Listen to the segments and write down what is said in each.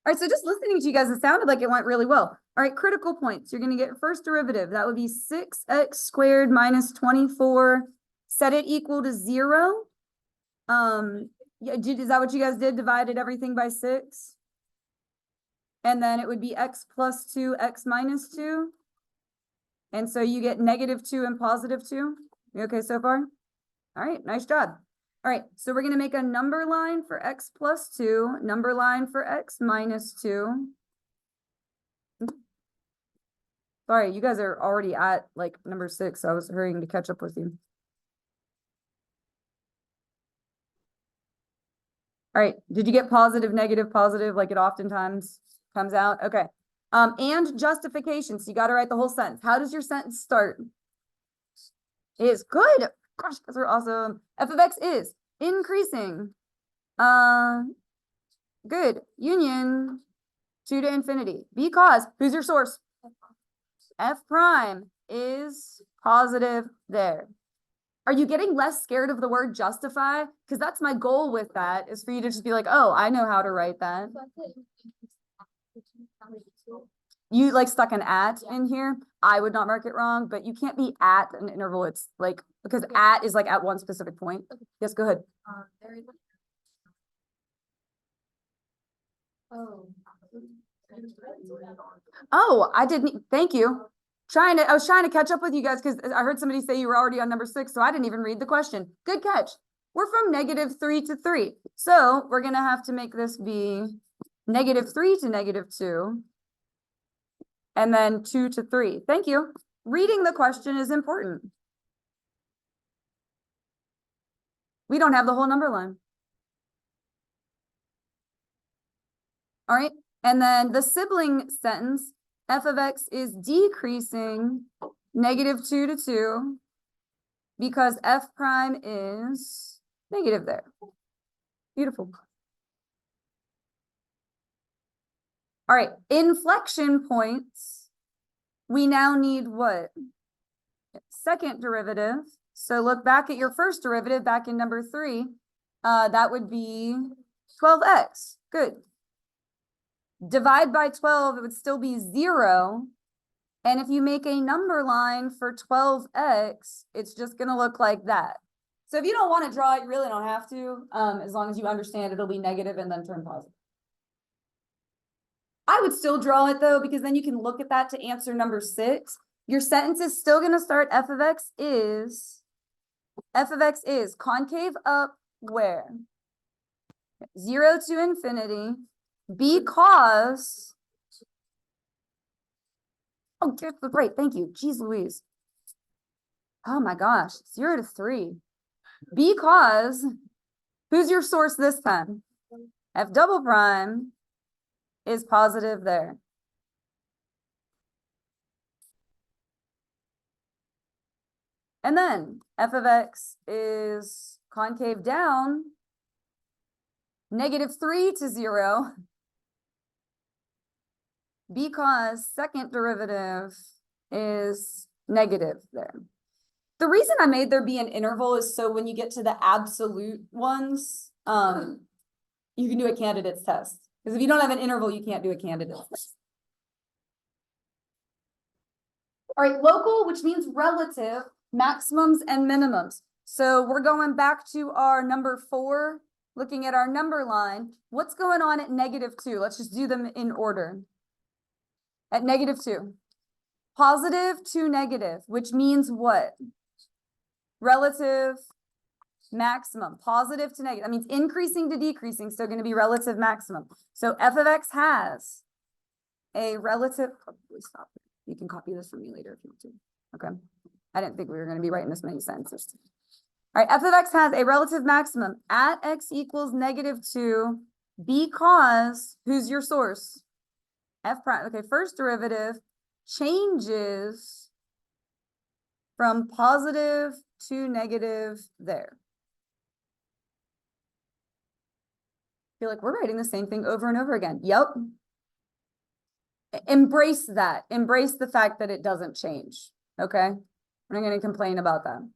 All right, so just listening to you guys, it sounded like it went really well. All right, critical points. You're going to get first derivative. That would be 6x squared minus 24. Set it equal to 0. Yeah, is that what you guys did? Divided everything by 6? And then it would be x plus 2, x minus 2. And so you get -2 and +2. You okay so far? All right, nice job. All right, so we're going to make a number line for x plus 2, number line for x minus 2. Sorry, you guys are already at like number 6, so I was hurrying to catch up with you. All right, did you get positive, negative, positive, like it oftentimes comes out? Okay. And justification, so you got to write the whole sentence. How does your sentence start? It is good. Gosh, because we're awesome. F of x is increasing. Good. Union 2 to infinity. Because, who's your source? F prime is positive there. Are you getting less scared of the word justify? Because that's my goal with that, is for you to just be like, oh, I know how to write that. You like stuck an at in here. I would not mark it wrong, but you can't be at an interval. It's like, because at is like at one specific point. Yes, go ahead. Oh, I didn't, thank you. I was trying to catch up with you guys because I heard somebody say you were already on number 6, so I didn't even read the question. Good catch. We're from -3 to 3. So we're gonna have to make this be -3 to -2. And then 2 to 3. Thank you. Reading the question is important. We don't have the whole number line. All right. And then the sibling sentence, f of x is decreasing -2 to 2 because f prime is negative there. Beautiful. All right, inflection points. We now need what? Second derivative. So look back at your first derivative back in number 3. That would be 12x. Good. Divide by 12, it would still be 0. And if you make a number line for 12x, it's just going to look like that. So if you don't want to draw it, you really don't have to. As long as you understand it'll be negative and then turn positive. I would still draw it though, because then you can look at that to answer number 6. Your sentence is still going to start f of x is concave up where? 0 to infinity because, oh, great, thank you. Jeez Louise. Oh my gosh, 0 to 3. Because, who's your source this time? F double prime is positive there. And then f of x is concave down -3 to 0 because second derivative is negative there. The reason I made there be an interval is so when you get to the absolute ones, you can do a candidate's test. Because if you don't have an interval, you can't do a candidate test. All right, local, which means relative, maximums and minimums. So we're going back to our number 4, looking at our number line. What's going on at -2? Let's just do them in order. At -2. Positive to negative, which means what? Relative maximum. Positive to negative. That means increasing to decreasing, so going to be relative maximum. So f of x has a relative, stop. You can copy this from me later if you want to. Okay. I didn't think we were going to be writing this many sentences. All right, f of x has a relative maximum at x equals -2 because, who's your source? F prime. Okay, first derivative changes from positive to negative there. I feel like we're writing the same thing over and over again. Yep. Embrace that. Embrace the fact that it doesn't change. Okay? We're not going to complain about that.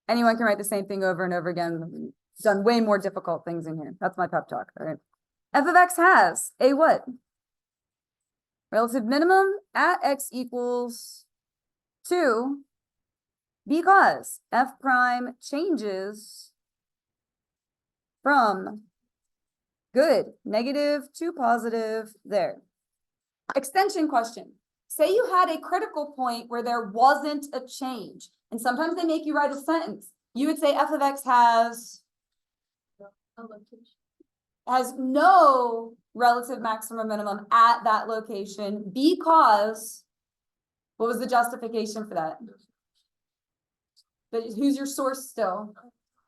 Anyone can write the same thing over and over again. Done way more difficult things in here. That's my pep talk. All right. f of x has a what? Relative minimum at x equals 2 because f prime changes from good, negative to positive there. Extension question. Say you had a critical point where there wasn't a change, and sometimes they make you write a sentence. You would say f of x has no relative maximum minimum at that location because, what was the justification for that? But who's your source still?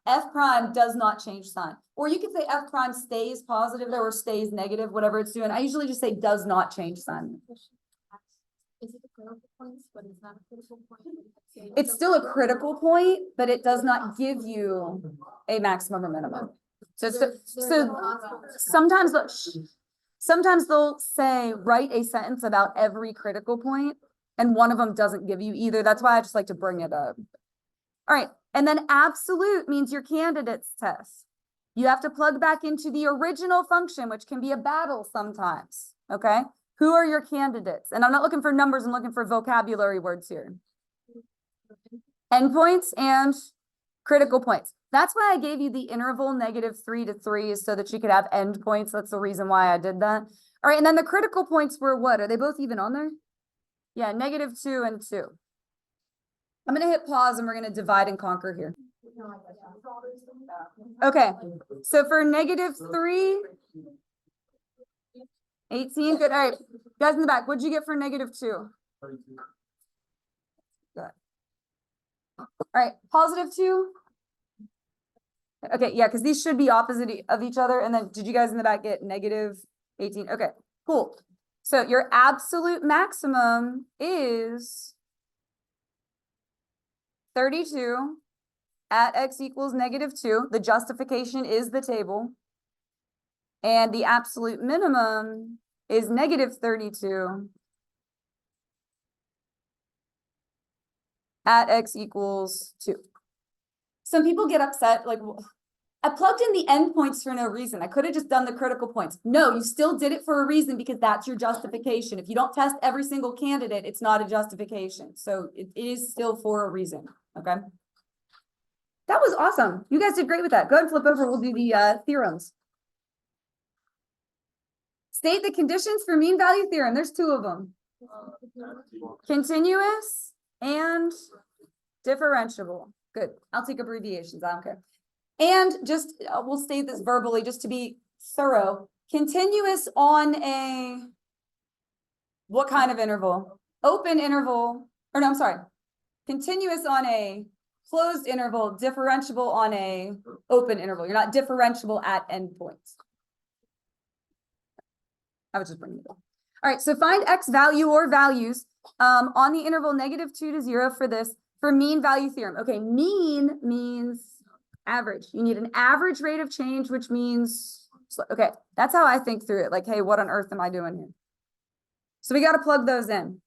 F prime does not change sign. Or you could say F prime stays positive there or stays negative, whatever it's doing. I usually just say does not change sign. Is it a critical point, but it's not a critical point? It's still a critical point, but it does not give you a maximum or minimum. So sometimes they'll say, write a sentence about every critical point, and one of them doesn't give you either. That's why I just like to bring it up. All right, and then absolute means your candidate's test. You have to plug back into the original function, which can be a battle sometimes, okay? Who are your candidates? And I'm not looking for numbers, I'm looking for vocabulary words here. Endpoints and critical points. That's why I gave you the interval -3 to 3 is so that you could have endpoints. That's the reason why I did that. All right, and then the critical points were what? Are they both even on there? Yeah, -2 and 2. I'm gonna hit pause and we're gonna divide and conquer here. Okay, so for -3, 18, good. All right, guys in the back, what'd you get for -2? Good. All right, +2. Okay, yeah, because these should be opposite of each other. And then did you guys in the back get -18? Okay, cool. So your absolute maximum is 32 at x equals -2. The justification is the table. And the absolute minimum is -32 at x equals 2. Some people get upset, like, I plugged in the endpoints for no reason. I could have just done the critical points. No, you still did it for a reason because that's your justification. If you don't test every single candidate, it's not a justification. So it is still for a reason, okay? That was awesome. You guys did great with that. Go ahead and flip over. We'll do the theorems. State the conditions for mean value theorem. There's 2 of them. Continuous and differentiable. Good. I'll take abbreviations. I don't care. And just, we'll state this verbally just to be thorough. Continuous on a, what kind of interval? Open interval, or no, I'm sorry. Continuous on a closed interval, differentiable on a open interval. You're not differentiable at endpoints. I was just bringing it up. All right, so find x value or values on the interval -2 to 0 for this, for mean value theorem. Okay, mean means average. You need an average rate of change, which means, okay, that's how I think through it. Like, hey, what on earth am I doing here? So we got to plug those in.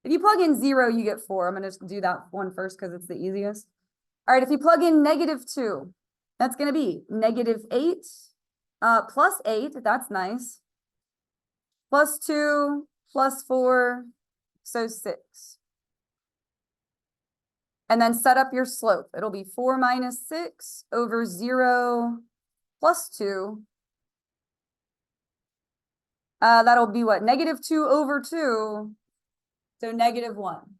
If you plug in 0, you get 4. I'm going to just do that one first because it's the easiest. All right, if you plug in -2, that's going to be -8 plus 8. That's nice. Plus 2 plus 4, so 6. And then set up your slope. It'll be 4 minus 6 over 0 plus 2. That'll be what? -2 over 2. So -1.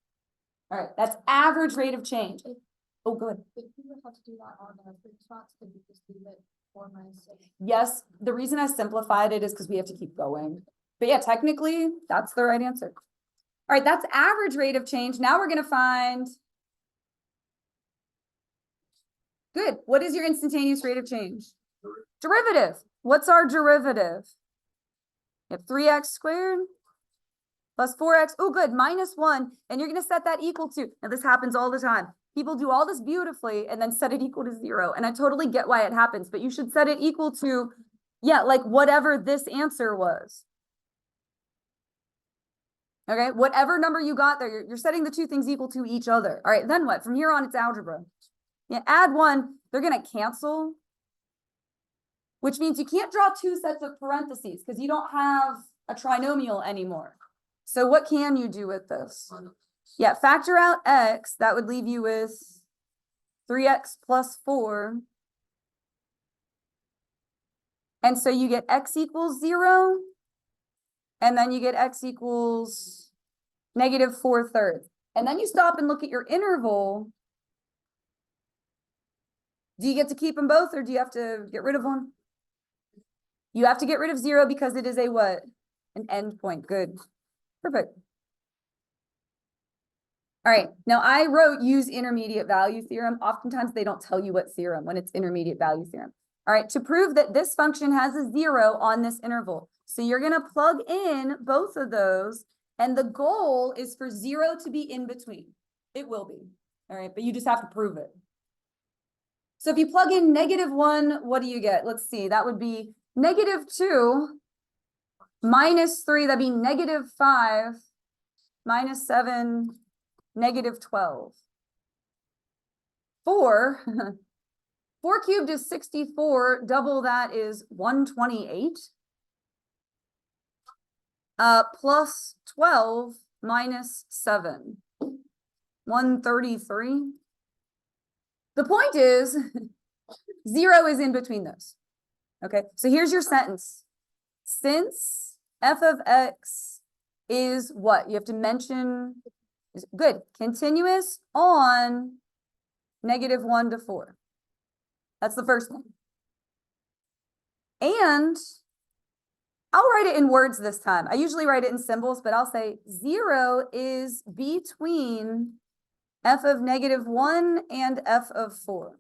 All right, that's average rate of change. Oh, good. If you would have to do that on the three spots, could you just leave it 4 minus 6? Yes, the reason I simplified it is because we have to keep going. But yeah, technically, that's the right answer. All right, that's average rate of change. Now we're going to find. Good. What is your instantaneous rate of change? Derivative. What's our derivative? You have 3x squared plus 4x. Oh, good. -1. And you're going to set that equal to. Now, this happens all the time. People do all this beautifully and then set it equal to 0. And I totally get why it happens, but you should set it equal to, yeah, like whatever this answer was. Okay, whatever number you got there, you're setting the 2 things equal to each other. All right, then what? From here on, it's algebra. Yeah, add 1, they're going to cancel. which means you can't draw two sets of parentheses because you don't have a trinomial anymore. So what can you do with this? Yeah, factor out x, that would leave you with 3x plus 4. And so you get x equals 0, and then you get x equals negative 4/3. And then you stop and look at your interval. Do you get to keep them both, or do you have to get rid of one? You have to get rid of 0 because it is a what? An endpoint. Good. Perfect. All right, now I wrote use intermediate value theorem. Oftentimes they don't tell you what theorem when it's intermediate value theorem. All right, to prove that this function has a 0 on this interval. So you're gonna plug in both of those, and the goal is for 0 to be in between. It will be, all right, but you just have to prove it. So if you plug in -1, what do you get? Let's see, that would be -2 minus 3, that'd be -5 minus 7, -12. 4, 4 cubed is 64, double that is 128. Plus 12 minus 7, 133. The point is, 0 is in between those. Okay, so here's your sentence. Since f of x is what? You have to mention, good, continuous on -1 to 4. That's the first thing. And I'll write it in words this time. I usually write it in symbols, but I'll say 0 is between f of -1 and f of 4.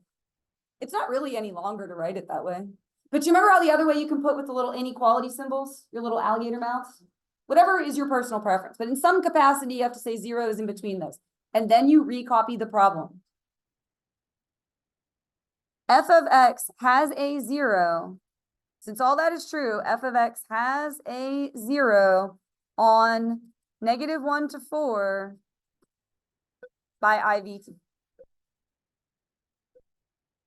It's not really any longer to write it that way. But you remember how the other way you can put with the little inequality symbols, your little alligator mouths? Whatever is your personal preference, but in some capacity, you have to say 0 is in between those. And then you recopy the problem. F of x has a 0. Since all that is true, f of x has a 0 on -1 to 4 by IVT.